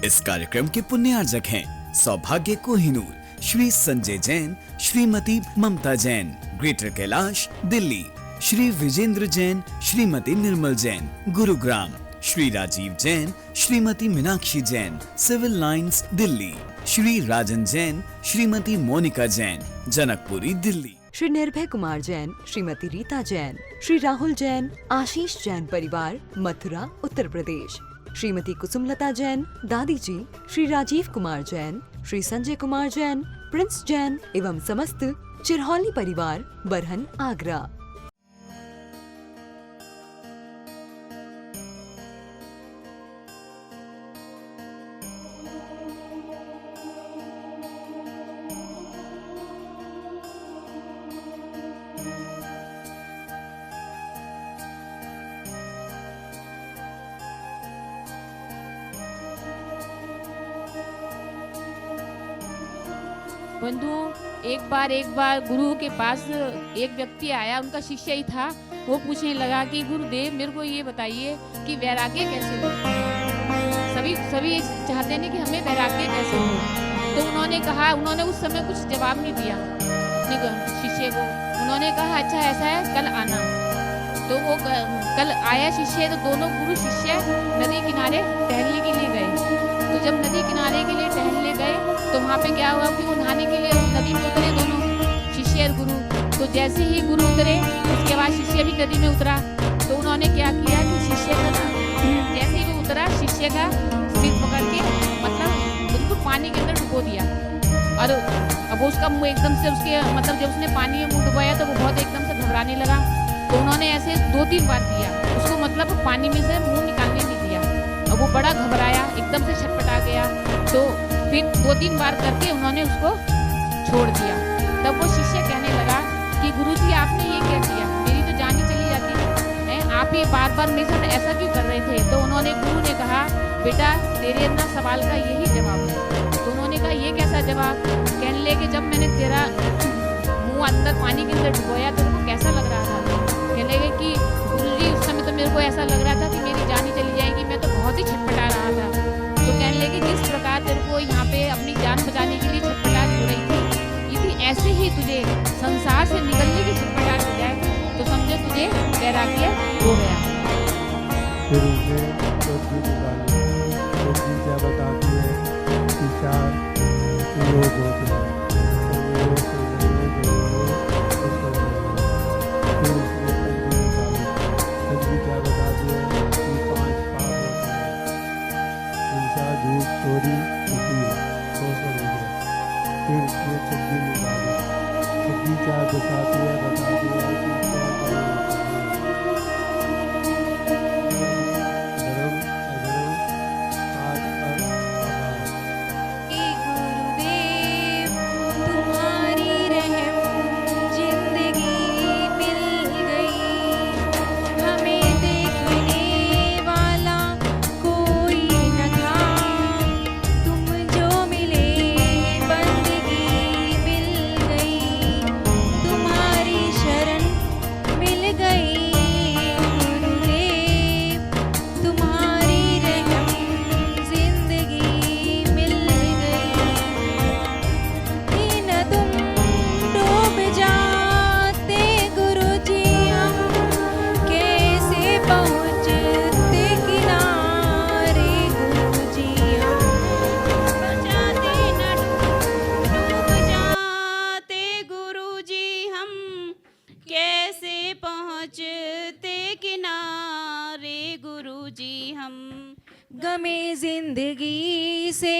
इस कार्यक्रम के पुण्यार्जक हैं सौभाग्य Kohinoor, Shri Sanjay Jain, Shrimati Mamta Jain, Greater Kailash Delhi, Shri Vijendra Jain, Shrimati Nirmal Jain, Gurugram, Shri Rajeev Jain, Shrimati Meenakshi Jain, Civil Lines Delhi, Shri Rajan Jain, Shrimati Monika Jain, Janakpuri Delhi, Shri Nirbhay Kumar Jain, Shrimati Rita Jain, Shri Rahul Jain, आशीष जैन परिवार, मथुरा उत्तर प्रदेश, श्रीमती कुसुमलता जैन, दादी जी, श्री राजीव कुमार जैन, श्री संजय कुमार जैन, प्रिंस जैन एवं समस्त चिरहौली परिवार, बरहन आगरा। बंधुओं, एक बार गुरु के पास एक व्यक्ति आया, उनका शिष्य ही था। वो पूछने लगा कि गुरुदेव मेरे को ये बताइए कि वैराग्य कैसे हो। सभी चाहते हैं कि हमें वैराग्य कैसे हो। तो उन्होंने उस समय कुछ जवाब नहीं दिया अपने शिष्य को। उन्होंने कहा अच्छा ऐसा है, कल आना। तो वो कल आया शिष्य, तो दोनों गुरु शिष्य नदी किनारे टहलने के लिए गए। तो जब नदी किनारे के लिए टहलने गए तो वहाँ पे क्या हुआ कि वो नहाने के लिए नदी में उतरे दोनों शिष्य और गुरु। तो जैसे ही गुरु उतरे उसके बाद शिष्य भी नदी में उतरा। तो उन्होंने क्या किया कि शिष्य का जैसे ही वो उतरा, शिष्य का सिर पकड़ के मतलब बिल्कुल पानी के अंदर डुबो दिया। और अब उसका मुँह एकदम से उसके मतलब जब उसने पानी में मुँह डुबाया तो वो बहुत एकदम से घबराने लगा। तो उन्होंने ऐसे 2-3 बार किया उसको, मतलब पानी में से मुँह निकालने नहीं दिया। अब वो बड़ा घबराया, एकदम से छटपटा गया। तो फिर 2-3 बार करके उन्होंने उसको छोड़ दिया। तब वो शिष्य कहने लगा कि गुरुजी आपने ये क्या किया, मेरी तो जान ही चली जाती है, आप ये बार मेरे साथ ऐसा क्यों कर रहे थे। तो गुरु ने कहा बेटा तेरे ना सवाल का यही जवाब है। तो उन्होंने कहा ये कैसा जवाब। कहने लगे जब मैंने तेरा मुँह अंदर पानी के अंदर डुबोया तो उनको कैसा लग रहा था। कहने लगे कि गुरुजी उस समय तो मेरे को ऐसा लग रहा था कि मेरी जान ही चली जाएगी, मैं तो बहुत ही छटपटा रहा था। तो कहने लगे जिस प्रकार तेरे को यहाँ पे अपनी जान बचाने के लिए छटपटाहट हो रही थी, यदि ऐसे ही तुझे संसार से निकलने की छटपटाहट हो जाए तो समझो तुझे वैराग्य हो गया। फिर उसने चौथी निकाली। चौथी क्या बताती है कि 4 योग होते हैं। फिर उसने पंजी निकाली। पंजी क्या बताती है कि 5 पाप होते हैं। हिंसा, झूठ, चोरी, वकील, शोषण हो गया। फिर उसने 26 निकाली। 26 क्या बताती है कि गमे जिंदगी से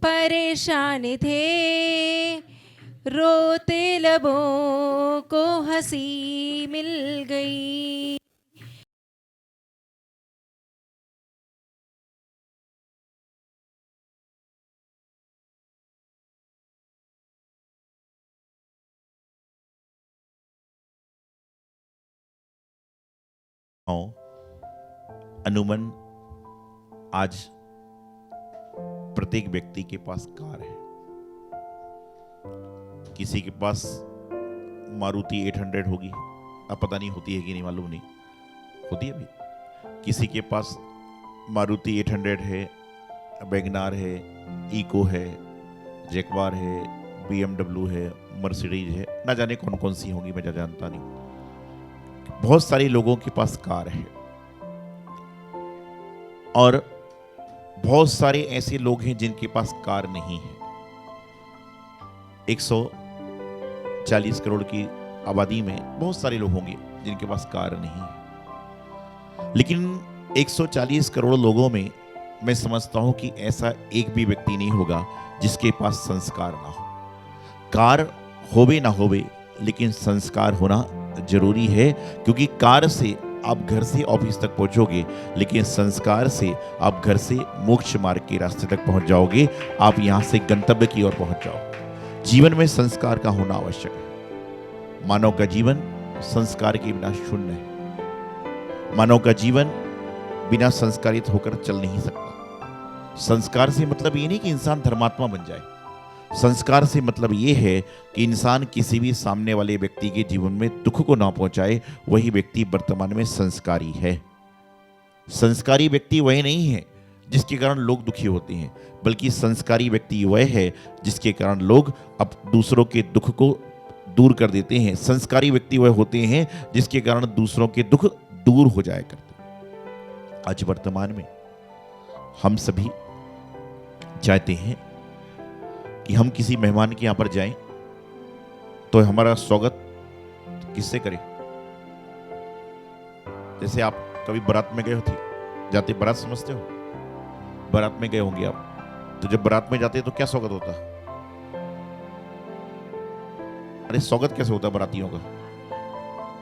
परेशान थे, रोते लबों को हंसी मिल गई। अनुमन आज प्रत्येक व्यक्ति के पास कार है। किसी के पास मारुति 800 होगी, अब पता नहीं होती है कि नहीं, मालूम नहीं होती है भी। किसी के पास मारुति 800 है, वैगनार है, इको है, जैगवार है, BMW है, मर्सिडीज है, ना जाने कौन कौन सी होंगी, मैं जानता नहीं। बहुत सारे लोगों के पास कार है और बहुत सारे ऐसे लोग हैं जिनके पास कार नहीं है। 140 करोड़ की आबादी में बहुत सारे लोग होंगे जिनके पास कार नहीं है, लेकिन 140 करोड़ लोगों में मैं समझता हूं कि ऐसा एक भी व्यक्ति नहीं होगा जिसके पास संस्कार ना हो। कार होवे ना होवे, लेकिन संस्कार होना जरूरी है, क्योंकि कार से आप घर से ऑफिस तक पहुंचोगे, लेकिन संस्कार से आप घर से मोक्ष मार्ग के रास्ते तक पहुंच जाओगे, आप यहां से गंतव्य की ओर पहुंच जाओगे। जीवन में संस्कार का होना आवश्यक है। मानव का जीवन संस्कार के बिना शून्य है। मानव का जीवन बिना संस्कारित होकर चल नहीं सकता। संस्कार से मतलब ये नहीं कि इंसान धर्मात्मा बन जाए। संस्कार से मतलब ये है कि इंसान किसी भी सामने वाले व्यक्ति के जीवन में दुख को ना पहुंचाए, वही व्यक्ति वर्तमान में संस्कारी है। संस्कारी व्यक्ति वह नहीं है जिसके कारण लोग दुखी होते हैं, बल्कि संस्कारी व्यक्ति वह है जिसके कारण लोग अब दूसरों के दुख को दूर कर देते हैं। संस्कारी व्यक्ति वह होते हैं जिसके कारण दूसरों के दुख दूर हो जाया करते हैं। आज वर्तमान में हम सभी चाहते हैं कि हम किसी मेहमान के यहां पर जाएं तो हमारा स्वागत किससे करें। जैसे आप कभी बारात में गए हो, जाते बारात समझते हो, बारात में गए होंगे आप, तो जब बारात में जाते तो क्या स्वागत होता है? अरे स्वागत कैसे होता है बारातियों का?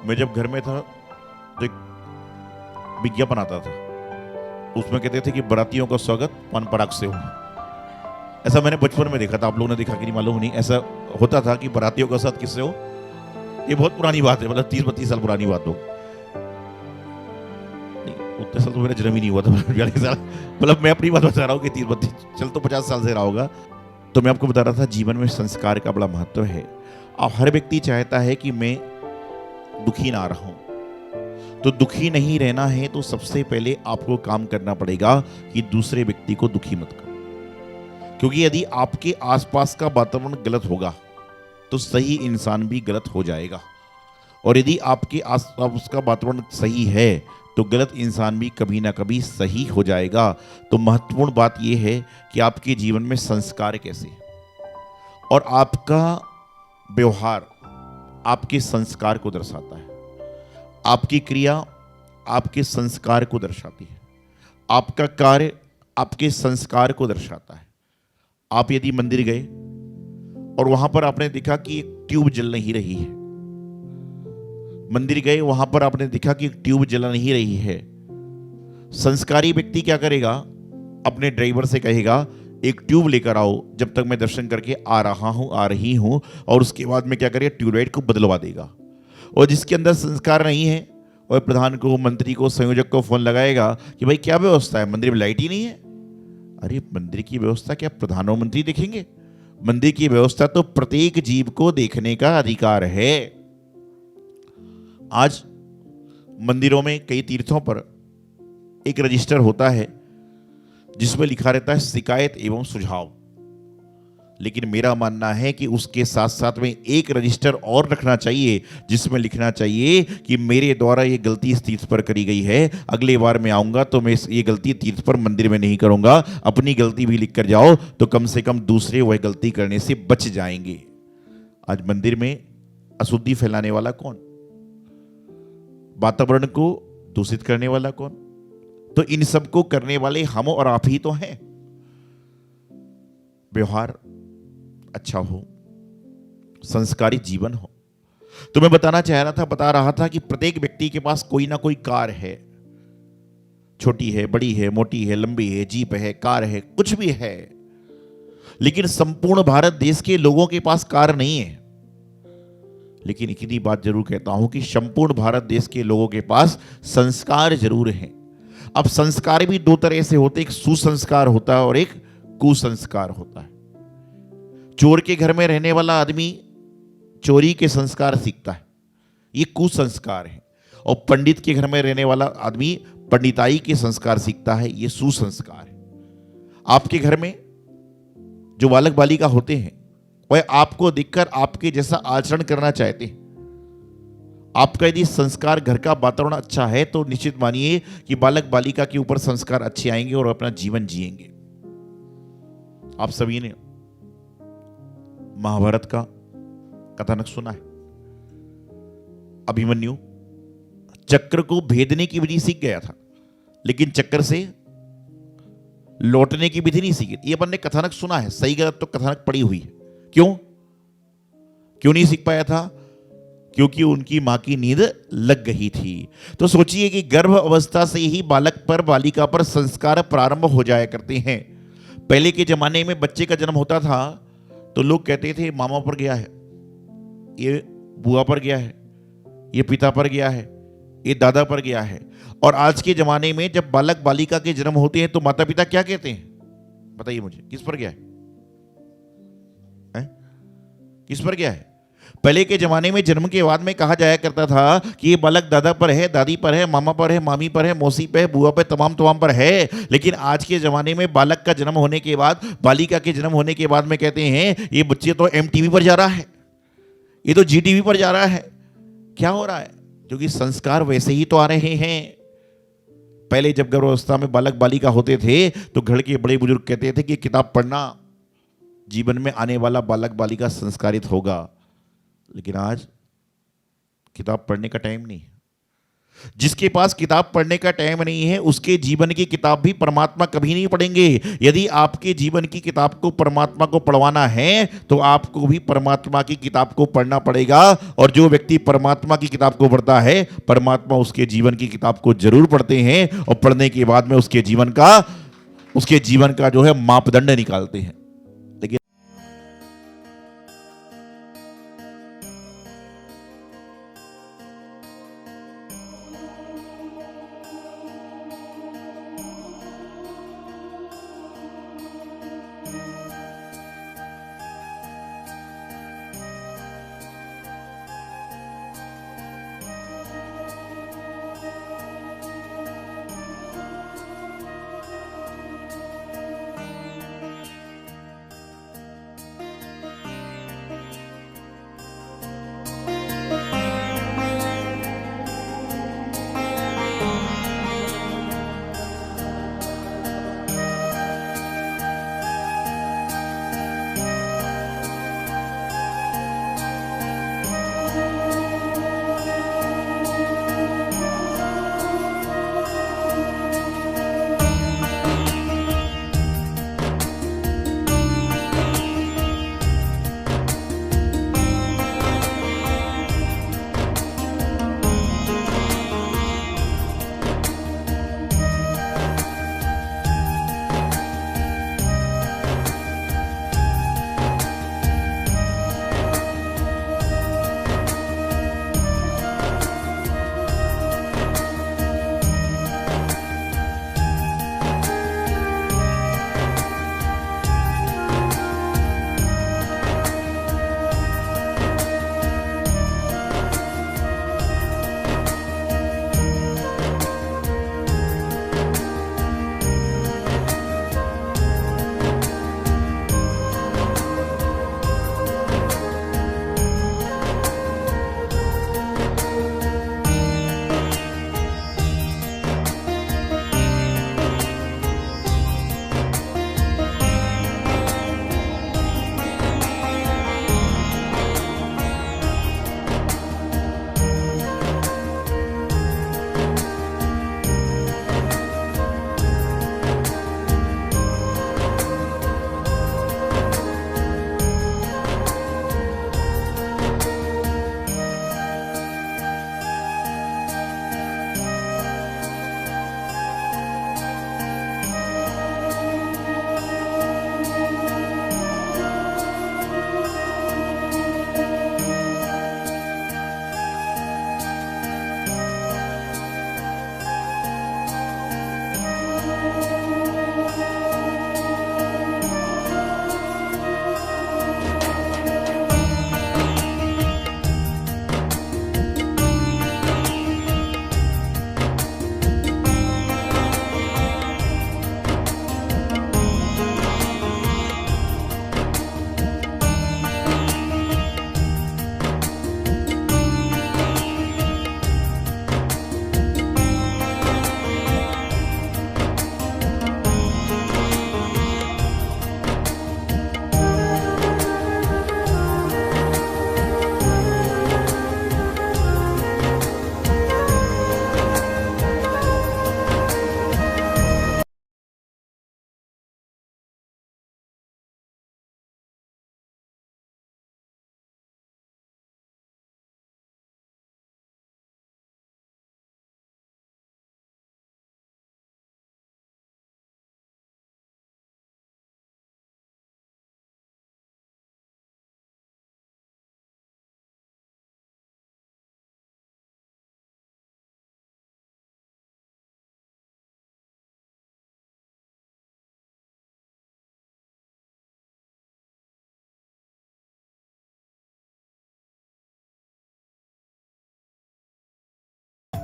मैं जब घर में था तो एक विज्ञापन आता था, उसमें कहते थे कि बारातियों का स्वागत पान पराग से हो। ऐसा मैंने बचपन में देखा था, आप लोगों ने देखा कि नहीं मालूम नहीं। ऐसा होता था कि बारातियों का साथ किससे हो। ये बहुत पुरानी बात है, मतलब 30-32 साल पुरानी बात हो। उतने साल तो मेरा जन्म ही नहीं हुआ था, 42 साल, मतलब मैं अपनी बात बता रहा हूँ कि 30-32 चल तो 50 साल से रहा होगा। तो मैं आपको बता रहा था जीवन में संस्कार का बड़ा महत्व है। अब हर व्यक्ति चाहता है कि मैं दुखी ना रहूं, तो दुखी नहीं रहना है तो सबसे पहले आपको काम करना पड़ेगा कि दूसरे व्यक्ति को दुखी मत करो। क्योंकि यदि आपके आसपास का वातावरण गलत होगा तो सही इंसान भी गलत हो जाएगा, और यदि आपके आसपास का वातावरण सही है तो गलत इंसान भी कभी ना कभी सही हो जाएगा। तो महत्वपूर्ण बात यह है कि आपके जीवन में संस्कार कैसे, और आपका व्यवहार आपके संस्कार को दर्शाता है। आपकी क्रिया आपके संस्कार को दर्शाती है। आपका कार्य आपके संस्कार को दर्शाता है। आप यदि मंदिर गए और वहां पर आपने देखा कि एक ट्यूब जल नहीं रही है, मंदिर गए वहां पर आपने देखा कि एक ट्यूब जल नहीं रही है, संस्कारी व्यक्ति क्या करेगा? अपने ड्राइवर से कहेगा एक ट्यूब लेकर आओ, जब तक मैं दर्शन करके आ रहा हूं, आ रही हूं, और उसके बाद में क्या करेगा? ट्यूबलाइट को बदलवा देगा। और जिसके अंदर संस्कार नहीं है और प्रधान को, मंत्री को, संयोजक को फोन लगाएगा कि भाई क्या व्यवस्था है, मंदिर में लाइट ही नहीं है। अरे मंदिर की व्यवस्था क्या प्रधानमंत्री देखेंगे? मंदिर की व्यवस्था तो प्रत्येक जीव को देखने का अधिकार है। आज मंदिरों में, कई तीर्थों पर एक रजिस्टर होता है जिसमें लिखा रहता है शिकायत एवं सुझाव, लेकिन मेरा मानना है कि उसके साथ साथ में एक रजिस्टर और रखना चाहिए जिसमें लिखना चाहिए कि मेरे द्वारा ये गलती इस तीर्थ पर करी गई है, अगले बार मैं आऊंगा तो मैं ये गलती तीर्थ पर, मंदिर में नहीं करूंगा। अपनी गलती भी लिख कर जाओ तो कम से कम दूसरे वह गलती करने से बच जाएंगे। आज मंदिर में अशुद्धि फैलाने वाला कौन? वातावरण को दूषित करने वाला कौन? तो इन सब को करने वाले हम और आप ही तो हैं। व्यवहार अच्छा हो, संस्कारी जीवन हो। तो मैं बता रहा था कि प्रत्येक व्यक्ति के पास कोई ना कोई कार है, छोटी है, बड़ी है, मोटी है, लंबी है, जीप है, कार है, कुछ भी है। लेकिन संपूर्ण भारत देश के लोगों के पास कार नहीं है। लेकिन इतनी बात जरूर कहता हूं कि संपूर्ण भारत देश के लोगों के पास संस्कार जरूर हैं। अब संस्कार भी दो तरह से होते हैं, एक सुसंस्कार होता है और एक कुसंस्कार होता है। चोर के घर में रहने वाला आदमी चोरी के संस्कार सीखता है, ये कुसंस्कार है, और पंडित के घर में रहने वाला आदमी पंडिताई के संस्कार सीखता है, ये सुसंस्कार है। आपके घर में जो बालक बालिका होते हैं वह आपको देखकर आपके जैसा आचरण करना चाहते हैं। आपका यदि संस्कार, घर का वातावरण अच्छा है तो निश्चित मानिए कि बालक बालिका के ऊपर संस्कार अच्छे आएंगे और अपना जीवन जिएंगे। आप सभी ने महाभारत का कथानक सुना है। अभिमन्यु चक्र को भेदने की विधि सीख गया था, लेकिन चक्र से लौटने की विधि नहीं सीखी। ये अपन ने कथानक सुना है, सही गलत तो कथानक पड़ी हुई है। क्यों नहीं सीख पाया था? क्योंकि उनकी मां की नींद लग गई थी। तो सोचिए कि गर्भ अवस्था से ही बालक पर, बालिका पर संस्कार प्रारंभ हो जाया करते हैं। पहले के जमाने में बच्चे का जन्म होता था तो लोग कहते थे मामा पर गया है, ये बुआ पर गया है, ये पिता पर गया है, ये दादा पर गया है। और आज के जमाने में जब बालक बालिका के जन्म होते हैं तो माता पिता क्या कहते हैं? बताइए मुझे, किस पर गया है? किस पर गया है? पहले के जमाने में जन्म के बाद में कहा जाया करता था कि ये बालक दादा पर है, दादी पर है, मामा पर है, मामी पर है, मौसी पर है, बुआ पर, तमाम पर है। लेकिन आज के जमाने में बालक का जन्म होने के बाद, बालिका के जन्म होने के बाद में कहते हैं ये बच्चे तो MTV पर जा रहा है, ये तो GTV पर जा रहा है। क्या हो रहा है? क्योंकि संस्कार वैसे ही तो आ रहे हैं। पहले जब गर्भावस्था में बालक बालिका होते थे तो घर के बड़े बुजुर्ग कहते थे कि किताब पढ़ना, जीवन में आने वाला बालक बालिका संस्कारित होगा। लेकिन आज किताब पढ़ने का टाइम नहीं है। जिसके पास किताब पढ़ने का टाइम नहीं है उसके जीवन की किताब भी परमात्मा कभी नहीं पढ़ेंगे। यदि आपके जीवन की किताब को परमात्मा को पढ़वाना है तो आपको भी परमात्मा की किताब को पढ़ना पड़ेगा। और जो व्यक्ति परमात्मा की किताब को पढ़ता है, परमात्मा उसके जीवन की किताब को जरूर पढ़ते हैं और पढ़ने के बाद में उसके जीवन का जो है मापदंड निकालते हैं।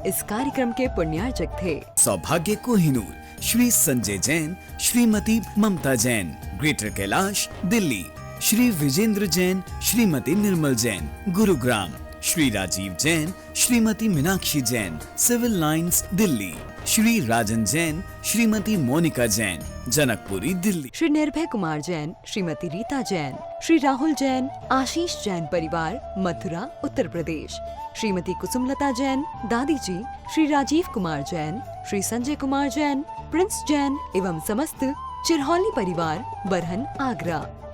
इस कार्यक्रम के पुण्यार्चक थे। सौभाग्य Kohinoor Shri Sanjay Jain, Shrimati Mamta Jain, Greater Kailash, Delhi. Shri Vijendra Jain, Shrimati Nirmal Jain, Gurugram. Shri Rajeev Jain, Shrimati Meenakshi Jain, Civil Lines, Delhi. Shri Rajan Jain, Shrimati Monika Jain, Janakpuri, Delhi. Shri Nirbhay Kumar Jain, Shrimati Rita Jain, Shri Rahul Jain, आशीष जैन परिवार, मथुरा, उत्तर प्रदेश। श्रीमती कुसुमलता जैन, दादी जी, श्री राजीव कुमार जैन, श्री संजय कुमार जैन, प्रिंस जैन एवं समस्त चिरहौली परिवार, बरहन, आगरा।